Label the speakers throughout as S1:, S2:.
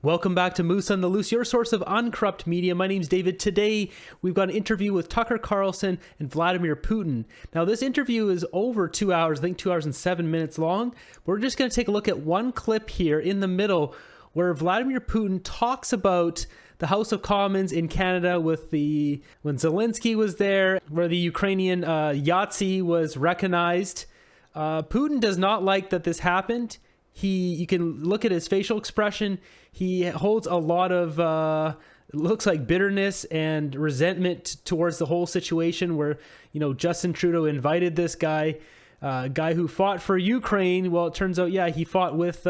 S1: Welcome back to Moose on the Loose, your source of uncorrupt media. My name's David. Today, we've got an interview with Tucker Carlson and Vladimir Putin. Now, this interview is over 2 hours, I think 2 hours and 7 minutes long. We're just going to take a look at one clip here in the middle where Vladimir Putin talks about the House of Commons in Canada when Zelensky was there, where the Ukrainian Yahtzee was recognized. Putin does not like that this happened. You can look at his facial expression. He holds a lot of, looks like bitterness and resentment towards the whole situation where, Justin Trudeau invited this guy who fought for Ukraine. Well, it turns out, he fought with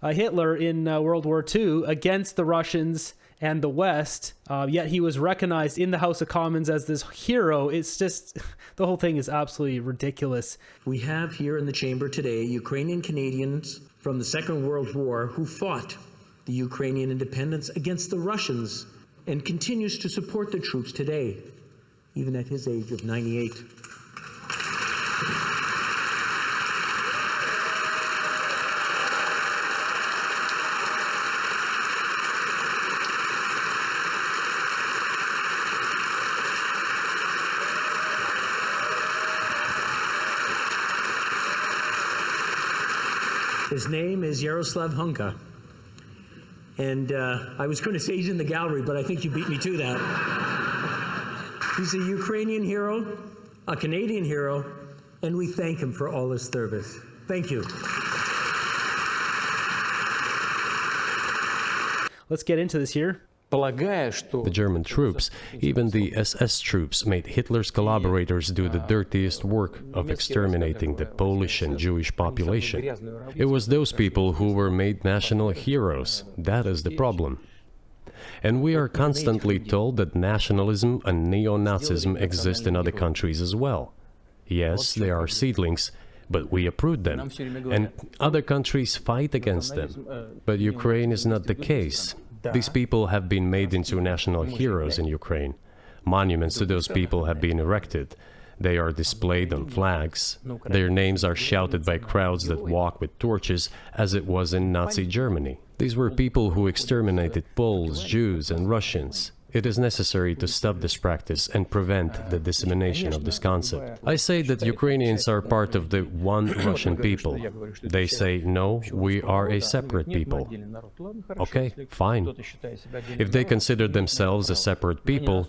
S1: Hitler in World War II against the Russians and the West. Yet he was recognized in the House of Commons as this hero. It's just, the whole thing is absolutely ridiculous.
S2: We have here in the chamber today Ukrainian Canadians from the Second World War who fought the Ukrainian independence against the Russians and continues to support the troops today, even at his age of 98. His name is Yaroslav Hunka. And I was going to say he's in the gallery, but I think you beat me to that. He's a Ukrainian hero, a Canadian hero, and we thank him for all his service. Thank you.
S1: Let's get into this here.
S3: The German troops, even the SS troops, made Hitler's collaborators do the dirtiest work of exterminating the Polish and Jewish population. It was those people who were made national heroes. That is the problem. And we are constantly told that nationalism and neo-Nazism exist in other countries as well. Yes, they are seedlings, but we uproot them, and other countries fight against them. But Ukraine is not the case. These people have been made into national heroes in Ukraine. Monuments to those people have been erected. They are displayed on flags. Their names are shouted by crowds that walk with torches, as it was in Nazi Germany. These were people who exterminated Poles, Jews, and Russians. It is necessary to stop this practice and prevent the dissemination of this concept. I say that Ukrainians are part of the one Russian people. They say, no, we are a separate people. Okay, fine. If they consider themselves a separate people,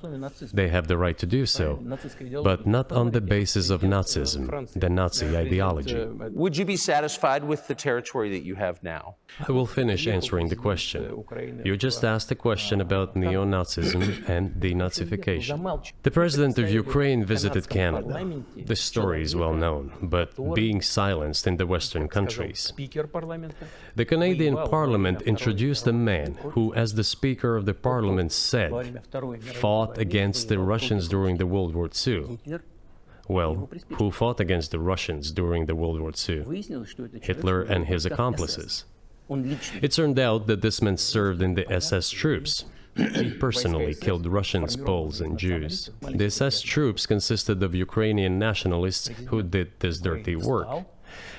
S3: they have the right to do so, but not on the basis of Nazism, the Nazi ideology.
S4: Would you be satisfied with the territory that you have now?
S3: I will finish answering the question. You just asked a question about neo-Nazism and denazification. The president of Ukraine visited Canada. The story is well known, but being silenced in the Western countries. The Canadian Parliament introduced a man who, as the Speaker of the Parliament said, fought against the Russians during the World War II. Well, who fought against the Russians during the World War II? Hitler and his accomplices. It turned out that this man served in the SS troops. He personally killed Russians, Poles, and Jews. The SS troops consisted of Ukrainian nationalists who did this dirty work.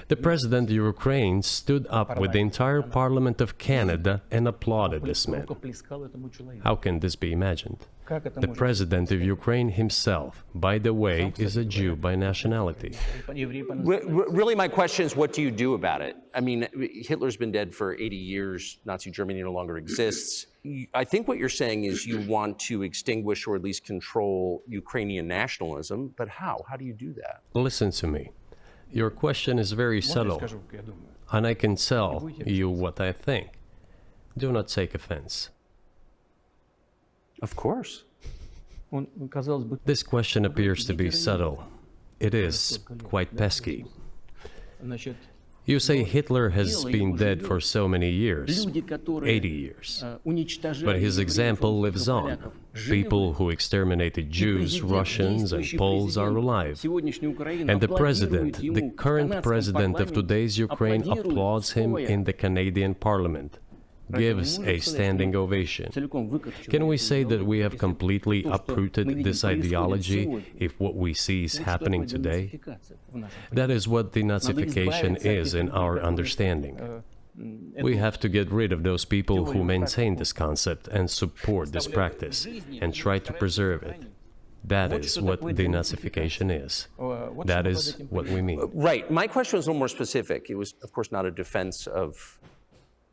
S3: The president of Ukraine stood up with the entire Parliament of Canada and applauded this man. How can this be imagined? The president of Ukraine himself, by the way, is a Jew by nationality.
S4: Really, my question is, what do you do about it? I mean, Hitler's been dead for 80 years. Nazi Germany no longer exists. I think what you're saying is you want to extinguish or at least control Ukrainian nationalism, but how? How do you do that?
S3: Listen to me. Your question is very subtle, and I can tell you what I think. Do not take offense.
S4: Of course.
S3: This question appears to be subtle. It is quite pesky. You say Hitler has been dead for so many years, 80 years. But his example lives on. People who exterminated Jews, Russians, and Poles are alive. And the president, the current president of today's Ukraine, applauds him in the Canadian Parliament. Gives a standing ovation. Can we say that we have completely uprooted this ideology if what we see is happening today? That is what denazification is in our understanding. We have to get rid of those people who maintain this concept and support this practice and try to preserve it. That is what denazification is. That is what we mean.
S4: Right. My question was a little more specific. It was, of course, not a defense of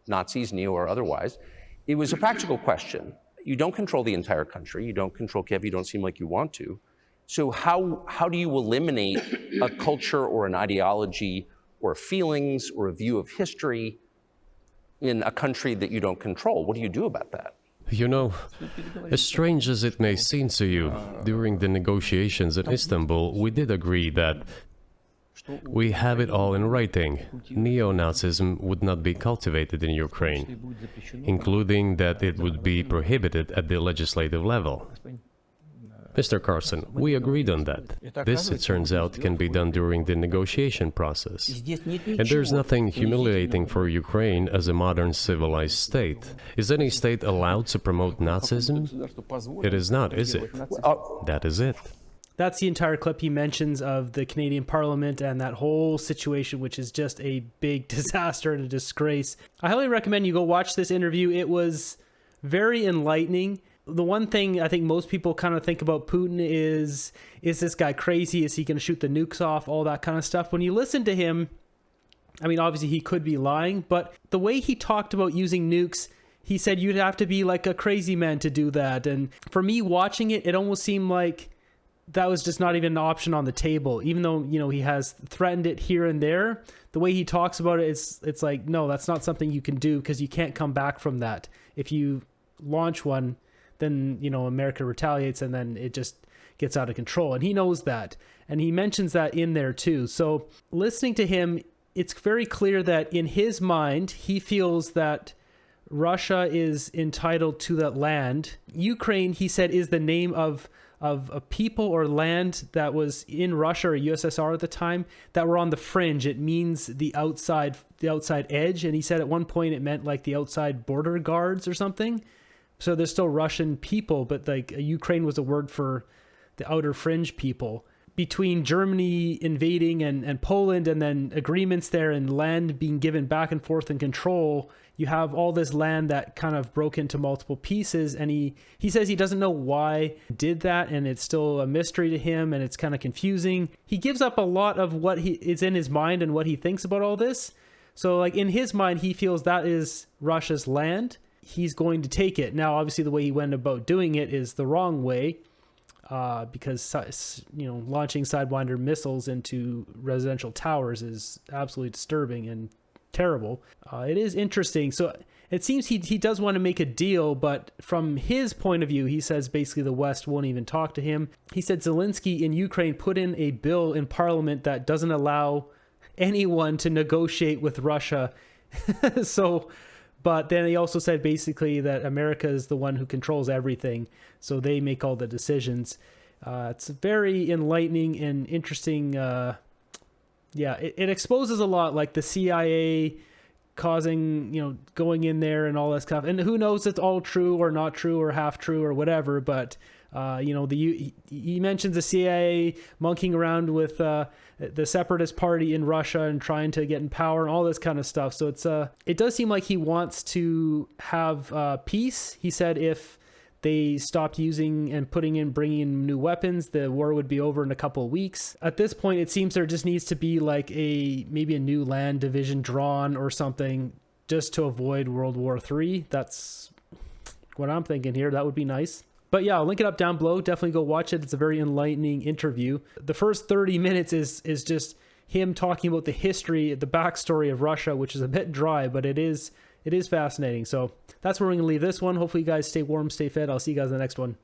S4: Nazis, neo or otherwise. It was a practical question. You don't control the entire country. You don't control Kiev. You don't seem like you want to. So how do you eliminate a culture or an ideology or feelings or a view of history in a country that you don't control? What do you do about that?
S3: You know, as strange as it may seem to you, during the negotiations in Istanbul, we did agree that we have it all in writing. Neo-Nazism would not be cultivated in Ukraine, including that it would be prohibited at the legislative level. Mr. Carlson, we agreed on that. This, it turns out, can be done during the negotiation process. And there's nothing humiliating for Ukraine as a modern civilized state. Is any state allowed to promote Nazism? It is not, is it? That is it.
S1: That's the entire clip he mentions of the Canadian Parliament and that whole situation, which is just a big disaster and a disgrace. I highly recommend you go watch this interview. It was very enlightening. The one thing I think most people kind of think about Putin is this guy crazy? Is he going to shoot the nukes off? All that kind of stuff. When you listen to him, I mean, obviously he could be lying, but the way he talked about using nukes, he said you'd have to be like a crazy man to do that. And for me watching it, it almost seemed like that was just not even an option on the table, even though, you know, he has threatened it here and there. The way he talks about it, it's like, no, that's not something you can do because you can't come back from that. If you launch one, then, you know, America retaliates and then it just gets out of control. And he knows that. And he mentions that in there too. So listening to him, it's very clear that in his mind, he feels that Russia is entitled to that land. Ukraine, he said, is the name of a people or land that was in Russia or USSR at the time that were on the fringe. It means the outside edge. And he said at one point it meant like the outside border guards or something. So there's still Russian people, but like Ukraine was a word for the outer fringe people. Between Germany invading and Poland and then agreements there and land being given back and forth in control, you have all this land that kind of broke into multiple pieces. And he says he doesn't know why he did that, and it's still a mystery to him, and it's kind of confusing. He gives up a lot of what is in his mind and what he thinks about all this. So like in his mind, he feels that is Russia's land. He's going to take it. Now, obviously, the way he went about doing it is the wrong way, because, you know, launching Sidewinder missiles into residential towers is absolutely disturbing and terrible. It is interesting. So it seems he does want to make a deal, but from his point of view, he says basically the West won't even talk to him. He said Zelensky in Ukraine put in a bill in parliament that doesn't allow anyone to negotiate with Russia. But then he also said basically that America is the one who controls everything, so they make all the decisions. It's very enlightening and interesting. It exposes a lot, like the CIA causing, you know, going in there and all that stuff. And who knows if it's all true or not true or half true or whatever, but you know, he mentions the CIA monkeying around with the separatist party in Russia and trying to get in power and all this kind of stuff. So it does seem like he wants to have peace. He said if they stopped using and bringing in new weapons, the war would be over in a couple of weeks. At this point, it seems there just needs to be like maybe a new land division drawn or something just to avoid World War III. That's what I'm thinking here. That would be nice. But yeah, I'll link it up down below. Definitely go watch it. It's a very enlightening interview. The first 30 minutes is just him talking about the history, the backstory of Russia, which is a bit dry, but it is fascinating. So that's where we're going to leave this one. Hopefully you guys stay warm, stay fed. I'll see you guys in the next one.